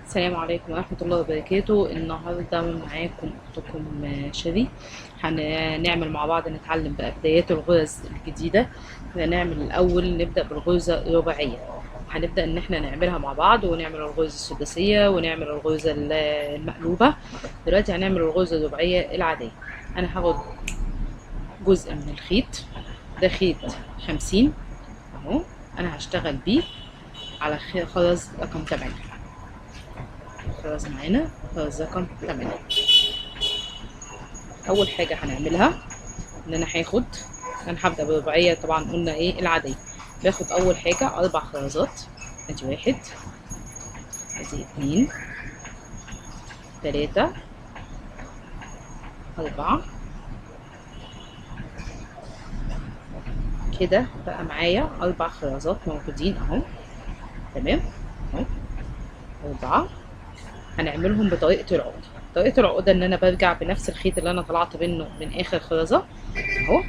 السلام عليكم ورحمة الله وبركاته. النهاردة معاكم أختكم شيري. هنعمل مع بعض نتعلم بقى بدايات الغرز الجديدة. هنعمل الأول نبدأ بالغرزة الرباعية. هنبدأ إن احنا نعملها مع بعض ونعمل الغرزة السداسية ونعمل الغرزة المقلوبة. دلوقتي هنعمل الغرزة الرباعية العادية. أنا هاخد جزء من الخيط ده، خيط 50 أهو. أنا هشتغل بيه على خرز رقم 8. خلاص معانا خلاص رقم 8. اول حاجه هنعملها ان انا هبدا برباعيه. طبعا قلنا ايه العاديه. باخد اول حاجه 4 خرزات. ادي 1 ادي 2 3 4 كده. بقى معايا 4 خرزات موجودين اهو. تمام اهو 4. هنعملهم بطريقه العقده. طريقه العقده ان انا برجع بنفس الخيط اللي انا طلعت منه من اخر خرزه اهو.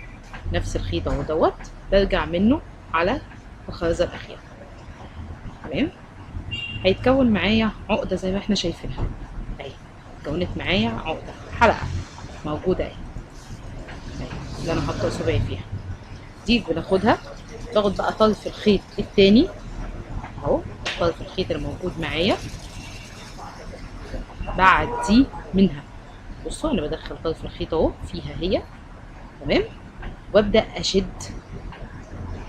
نفس الخيط اهو دوت، برجع منه على الخرزه الاخيره. تمام. هيتكون معايا عقده زي ما احنا شايفينها اهي. اتكونت معايا عقده حلقه موجوده اهي اللي انا حاطه صبعي فيها. دي بناخدها، باخد بقى طرف الخيط التاني اهو. طرف الخيط اللي موجود معايا بعدي منها. بصوا انا بدخل طرف الخيط اهو فيها هي. تمام. وابدا اشد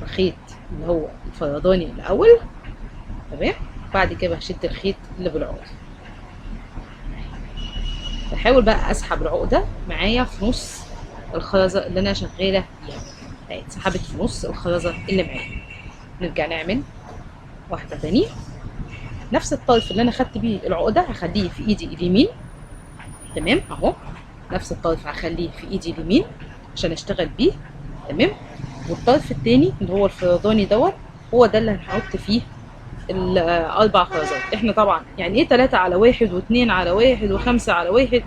الخيط اللي هو الفرداني الاول. تمام. بعد كده هشد الخيط اللي بالعقده. بحاول بقى اسحب العقده معايا في نص الخرزه اللي انا شغاله فيها اهي. اتسحبت في نص الخرزه اللي معايا. نرجع نعمل واحده تاني. نفس الطرف اللي انا خدت بيه العقده هخليه في ايدي اليمين. تمام اهو. نفس الطرف هخليه في ايدي اليمين عشان اشتغل بيه. تمام. والطرف التاني اللي هو الفرداني دوت هو ده اللي هنحط فيه الاربع خرزات. احنا طبعا يعني ايه 3 على 1 و2 على 1 و5 على 1؟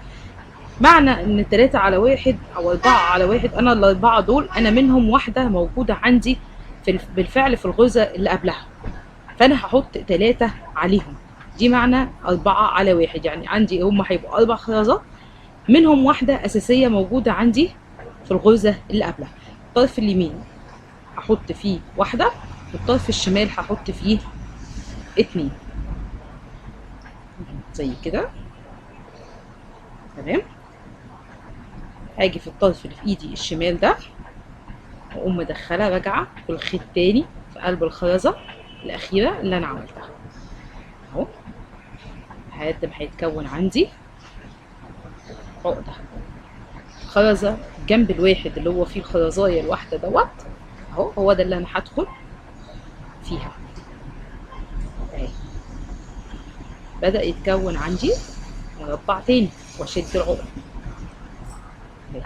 معنى ان 3 على 1 او 4 على 1، انا الاربعه دول انا منهم واحده موجوده عندي بالفعل في الغرزه اللي قبلها، فانا هحط 3 عليهم. دي معنى 4 على 1، يعني عندي هم هيبقوا 4 خرزات منهم واحده اساسيه موجوده عندي في الغرزه اللي قبلها. الطرف اليمين هحط فيه واحده، والطرف الشمال هحط فيه 2 زي كده. تمام. هاجي في الطرف اللي في ايدي الشمال ده واقوم مدخله راجعه بالخيط تاني في قلب الخرزه الاخيره اللي انا عملتها اهو. لحد ما هيتكون عندي عقده خرزه جنب الواحد اللي هو فيه الخرزايه الواحده دوت اهو. هو ده اللي انا هدخل فيها اهي. بدأ يتكون عندي مربع تاني واشد العقده اهي.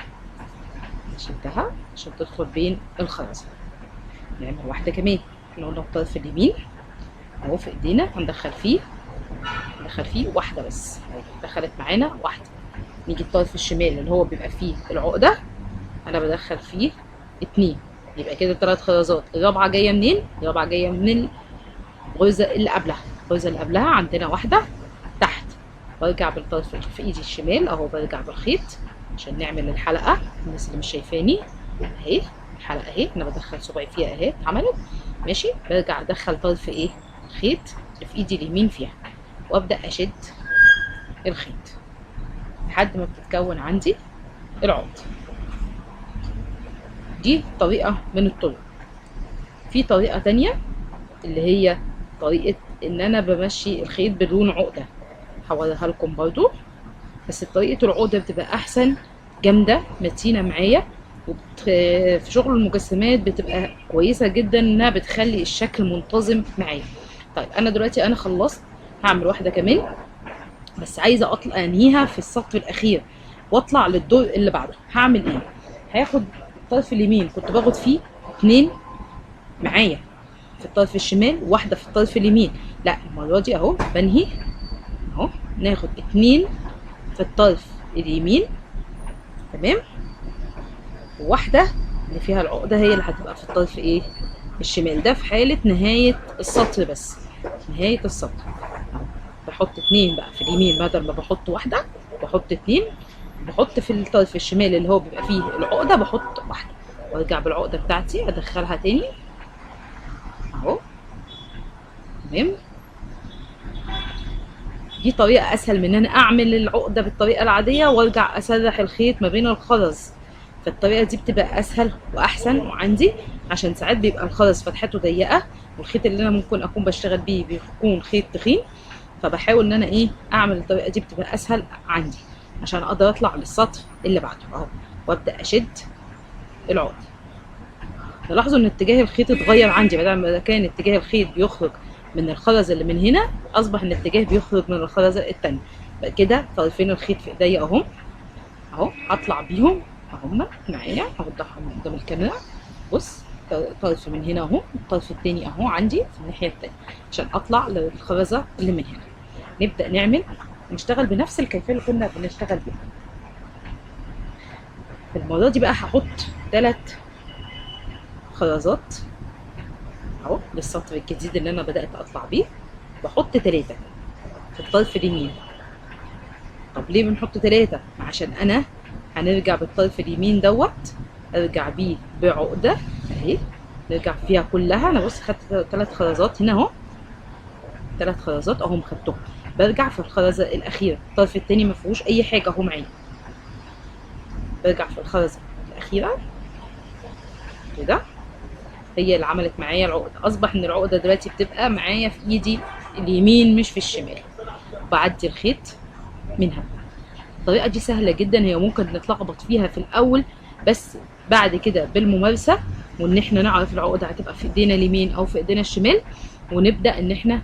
اشدها عشان تدخل بين الخرزه. نعمل واحده كمان. احنا قلنا الطرف اليمين اهو في ايدينا هندخل فيه واحده بس اهي. دخلت معانا واحده. نيجي الطرف الشمال اللي هو بيبقى فيه العقده انا بدخل فيه 2. يبقى كده 3 خرزات. الرابعه جايه منين؟ الرابعه جايه من الغرزه اللي قبلها. الغرزه اللي قبلها عندنا واحده تحت. برجع بالطرف في ايدي الشمال اهو، برجع بالخيط عشان نعمل الحلقه. الناس اللي مش شايفاني اهي الحلقه اهي، انا بدخل صبعي فيها اهي اتعملت. ماشي. برجع ادخل طرف ايه الخيط اللي في ايدي اليمين فيها وابدا اشد الخيط لحد ما بتتكون عندي العقد. دي طريقه من الطرق. في طريقه تانية اللي هي طريقه ان انا بمشي الخيط بدون عقده، هوريها لكم برضو. بس طريقه العقده بتبقى احسن، جامده متينه معايا، في شغل المجسمات بتبقى كويسه جدا انها بتخلي الشكل منتظم معايا. طيب انا دلوقتي انا خلصت. هعمل واحده كمان بس عايزه اطلع انهيها في السطر الاخير واطلع للدور اللي بعده. هعمل ايه؟ هاخد الطرف اليمين كنت باخد فيه 2 معايا في الطرف الشمال وواحده في الطرف اليمين. لا المره دي اهو بنهي اهو. ناخد 2 في الطرف اليمين. تمام. وواحده اللي فيها العقده هي اللي هتبقى في الطرف ايه الشمال. ده في حاله نهايه السطر بس، نهايه السطر اهو. بحط 2 بقى في اليمين، بدل ما بحط واحده بحط 2. بحط في الطرف الشمال اللي هو بيبقى فيه العقده بحط واحده، وارجع بالعقده بتاعتي ادخلها تاني اهو. تمام. دي طريقه اسهل من ان انا اعمل العقده بالطريقه العاديه وارجع اسرح الخيط ما بين الخرز. فالطريقه دي بتبقى اسهل واحسن وعندي، عشان ساعات بيبقى الخرز فتحته ضيقه، والخيط اللي انا ممكن اكون بشتغل بيه بيكون خيط تخين، فبحاول ان انا اعمل الطريقه دي بتبقى اسهل عندي عشان اقدر اطلع للسطر اللي بعده اهو، وابدا اشد العقده. تلاحظوا ان اتجاه الخيط اتغير عندي، بدل ما كان اتجاه الخيط بيخرج من الخرزه اللي من هنا، اصبح ان الاتجاه بيخرج من الخرزه التانيه. بقى كده طرفين الخيط في ايديا اهم اهو، هطلع بيهم اهم معايا، هوضحهم قدام الكاميرا. بص، طرف من هنا اهو، الطرف التاني اهو عندي في الناحيه التانيه عشان اطلع للخرزه اللي من هنا. نبدا نشتغل بنفس الكيفيه اللي كنا بنشتغل بيها. المره دي بقى هحط 3 خرزات اهو للسطر الجديد اللي انا بدات اطلع بيه. بحط 3 في الطرف اليمين. طب ليه بنحط 3؟ عشان انا هنرجع بالطرف اليمين دوت، ارجع بيه بعقده اهي، نرجع فيها كلها. انا بص خدت 3 خرزات هنا اهو، 3 خرزات اهم خدتهم. برجع في الخرزه الاخيره، الطرف التاني ما فيهوش اي حاجه اهو معايا، برجع في الخرزه الاخيره كده، هي اللي عملت معايا العقده. اصبح ان العقده دلوقتي بتبقى معايا في ايدي اليمين مش في الشمال، بعدي الخيط منها. الطريقه دي سهله جدا، هي ممكن نتلخبط فيها في الاول، بس بعد كده بالممارسه وان احنا نعرف العقده هتبقى في ايدينا اليمين او في ايدينا الشمال، ونبدا ان احنا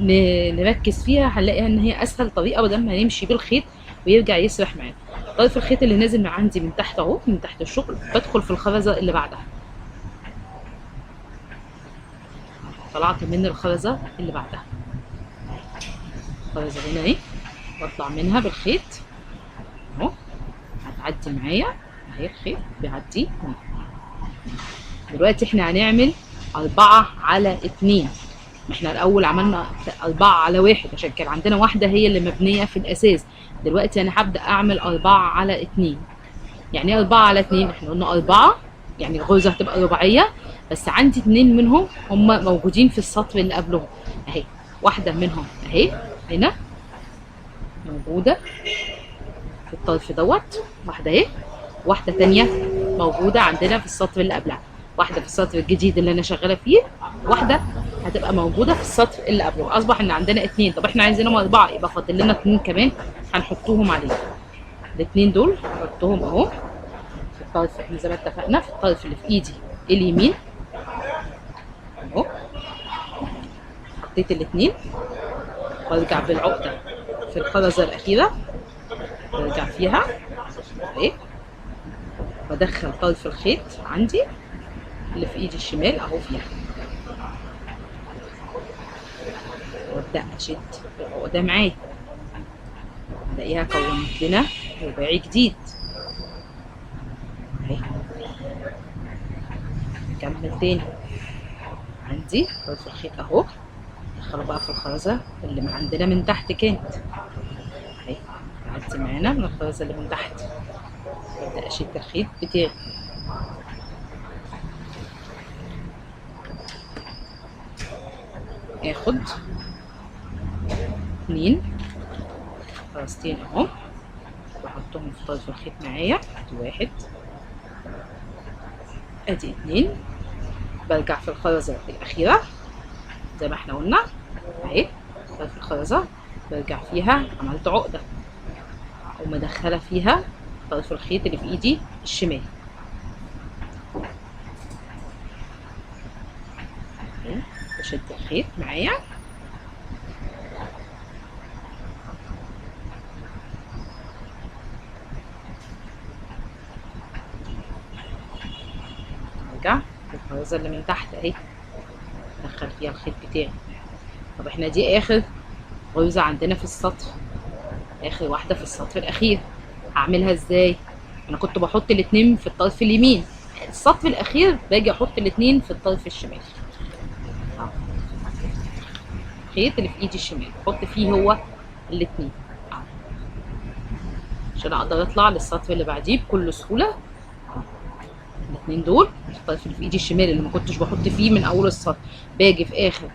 نركز فيها، هنلاقيها ان هي اسهل طريقه بدل ما نمشي بالخيط ويرجع يسرح معانا. طرف الخيط اللي نازل من عندي من تحت اهو، من تحت الشغل، بدخل في الخرزه اللي بعدها. طلعت من الخرزه اللي بعدها، الخرزه هنا اهي، واطلع منها بالخيط اهو، هتعدي معايا اهي، الخيط بيعدي. دلوقتي احنا هنعمل 4/2. ما احنا الاول عملنا 4/1 عشان كان عندنا واحده هي اللي مبنيه في الاساس. دلوقتي انا هبدا اعمل 4/2. يعني ايه 4/2؟ احنا قلنا 4 يعني الغرزه هتبقى رباعيه، بس عندي 2 منهم هم موجودين في السطر اللي قبلهم اهي. واحده منهم اهي هنا موجوده في الطرف دوت، واحده اهي، واحده تانيه موجوده عندنا في السطر اللي قبلها، واحده في السطر الجديد اللي انا شغاله فيه، واحده هتبقى موجوده في السطر اللي قبله. اصبح ان عندنا 2. طب احنا عايزينهم 4، يبقى فاضل لنا 2 كمان هنحطهم عليه. ال2 دول هحطهم اهو في الطرف، احنا زي ما اتفقنا في الطرف اللي في ايدي اليمين اهو. حطيت ال2 وارجع بالعقده في الخرزه الاخيره، برجع فيها اهي، بدخل طرف الخيط عندي اللي في ايدي الشمال اهو فيها، وابدا اشد العقده معايا، الاقيها كونت لنا رباعي جديد اهي. نكمل تاني، عندي طرف الخيط اهو، ندخله بقى في الخرزه اللي من عندنا من تحت كانت اهي، تعدي معانا من الخرزه اللي من تحت، ابدا اشد الخيط بتاعي. اخد 2 خرزتين اهو، واحطهم في طرف الخيط معايا، ادي 1 ادي 2، برجع في الخرزه الاخيره زي ما احنا قلنا اهي، طرف الخرزه برجع فيها، عملت عقده ومدخله فيها طرف الخيط اللي في ايدي الشمال اهي، بشد الخيط معايا ارجع الخرزه اللي من تحت اهي، ادخل فيها الخيط بتاعي. طب احنا دي اخر غرزه عندنا في السطر، اخر واحده في السطر الاخير، هعملها ازاي؟ انا كنت بحط ال2 في الطرف اليمين، السطر الاخير باجي احط ال2 في الطرف الشمال. الخيط اللي في ايدي الشمال، بحط فيه هو الاتنين اهو عشان اقدر اطلع للسطر اللي بعديه بكل سهوله. الاتنين دول الطرف اللي في ايدي الشمال اللي ما كنتش بحط فيه من اول السطر، باجي في اخر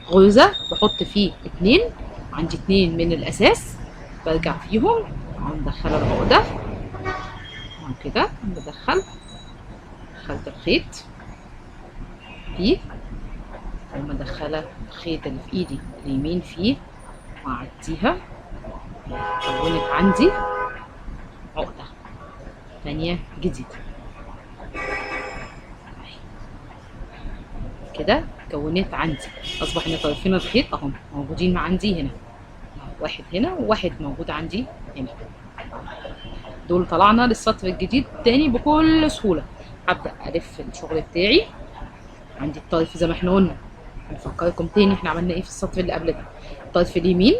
غرزه بحط فيه اتنين، عندي اتنين من الاساس، برجع فيهم مدخله العقده كده، دخلت الخيط فيه ومدخله الخيط اللي في ايدي اليمين فيه واعديها، كونت عندي عقده تانية جديده كده. كونت عندي اصبح ان طرفين الخيط اهم موجودين عندي هنا، واحد هنا وواحد موجود عندي هنا، دول طلعنا للسطر الجديد تاني بكل سهوله. هبدا الف الشغل بتاعي، عندي الطرف زي ما احنا قلنا، نفكركم تاني احنا عملنا ايه في السطر اللي قبل ده. الطرف اليمين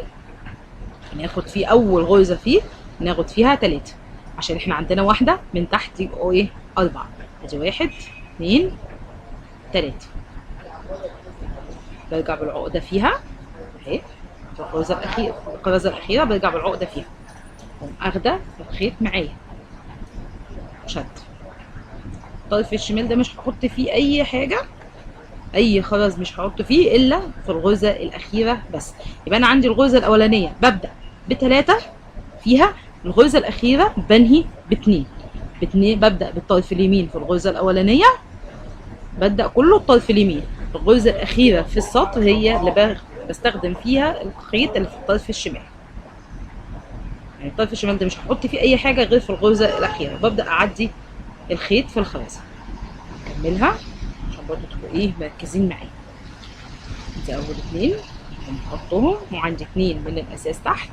ناخد فيه اول غرزه فيه ناخد فيها 3 عشان احنا عندنا واحده من تحت يبقوا ايه 4، ادي 1 2 3، برجع بالعقده فيها اهي، الغرزه الاخيره برجع بالعقده فيها، اقوم اخده الخيط معايا شد. الطرف الشمال ده مش هحط فيه اي حاجه، اي خرز مش هحط فيه الا في الغرزه الاخيره بس. يبقى انا عندي الغرزه الاولانيه ببدا ب3 فيها، الغرزه الاخيره بنهي ب2. ببدا بالطرف اليمين في الغرزه الاولانيه، ببدا كله الطرف اليمين. الغرزه الاخيره في السطر هي اللي بستخدم فيها الخيط اللي في الطرف الشمال، يعني الطرف الشمال ده مش هحط فيه اي حاجه غير في الغرزه الاخيره، ببدا اعدي الخيط في الخرزه. اكملها عشان برضه تبقوا ايه مركزين معايا. دي اول 2 هنحطهم وعندي 2 من الاساس تحت،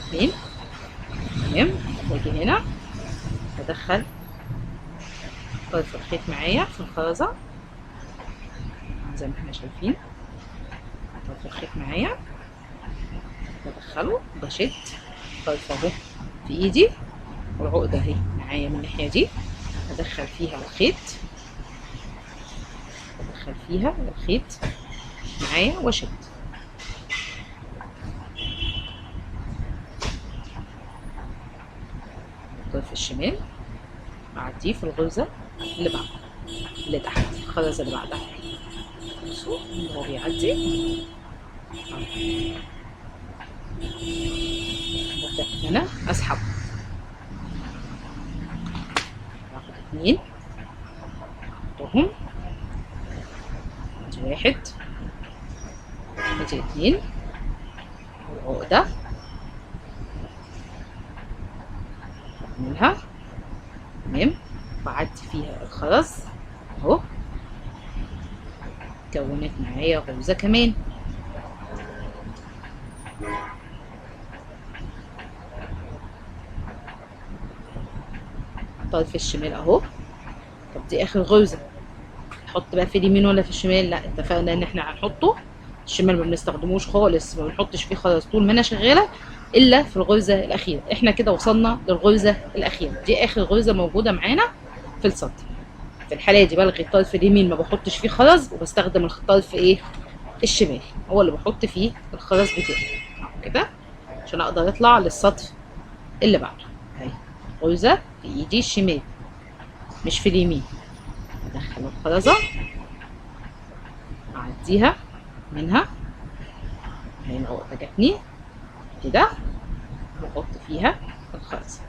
2 تمام. واجي هنا بدخل طرف الخيط معايا في الخرزه زي ما احنا شايفين، طرف الخيط معايا بدخله، بشد طرف اهو في ايدي والعقده اهي معايا من الناحيه دي، ادخل فيها الخيط، معايا واشد. الطرف الشمال اعديه في الغرزه اللي بعدها اللي تحت، الخرزه اللي بعدها بصوا هو بيعدي. ببدا هنا اسحب، باخد 2 احطهم، ادي 1 ادي 2 والعقده بعملها تمام، بعدي فيها الخرز اهو، كونت معايا غرزه كمان. الطرف الشمال اهو. طب دي اخر غرزه، نحط بقى في اليمين ولا في الشمال؟ لا اتفقنا ان احنا هنحطه الشمال، ما بنستخدموش خالص، ما بنحطش فيه خرز طول ما انا شغاله الا في الغرزه الاخيره. احنا كده وصلنا للغرزه الاخيره، دي اخر غرزه موجوده معانا في السطر. في الحاله دي بلغي الطرف اليمين ما بحطش فيه خرز، وبستخدم الطرف ايه الشمال هو اللي بحط فيه الخرز بتاعي كده عشان اقدر اطلع للسطر اللي بعده. اهي غرزه في ايدي الشمال مش في اليمين، ادخل الخرزه اعديها منها اهي، العقده جاتني كده واحط فيها الخرزه.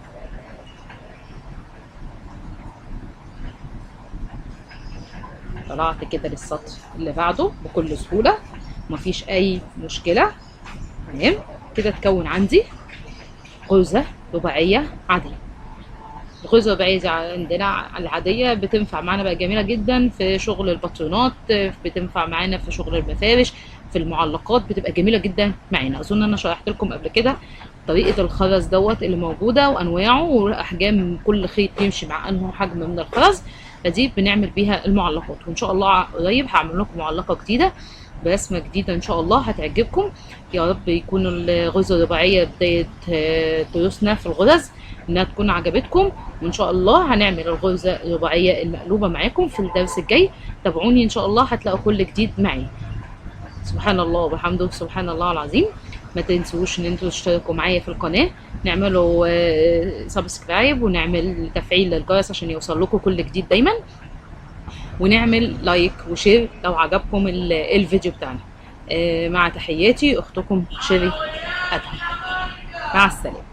طلعت كده للسطر اللي بعده بكل سهوله، مفيش اي مشكله تمام. كده تكون عندي غرزه رباعيه عاديه. الغرزه الرباعيه دي عندنا العاديه بتنفع معانا بقى جميله جدا في شغل الباترونات، بتنفع معانا في شغل المفارش، في المعلقات بتبقى جميله جدا معانا. اظن انا شرحت لكم قبل كده طريقه الخرز دوت اللي موجوده وانواعه واحجام كل خيط يمشي مع انه حجم من الخرز، فدي بنعمل بيها المعلقات. وان شاء الله قريب هعمل لكم معلقه جديده برسمة جديدة ان شاء الله هتعجبكم. يا رب يكون الغرزة الرباعية بداية دروسنا في الغرز انها تكون عجبتكم، وان شاء الله هنعمل الغرزة الرباعية المقلوبة معاكم في الدرس الجاي. تابعوني ان شاء الله هتلاقوا كل جديد معي. سبحان الله وبحمده، سبحان الله العظيم. ما تنسوش ان انتوا تشتركوا معايا في القناة، نعملوا سبسكرايب ونعمل تفعيل للجرس عشان يوصل لكم كل جديد دايما، ونعمل لايك وشير لو عجبكم الفيديو بتاعنا. مع تحياتي اختكم شيري ادهم. مع السلامة.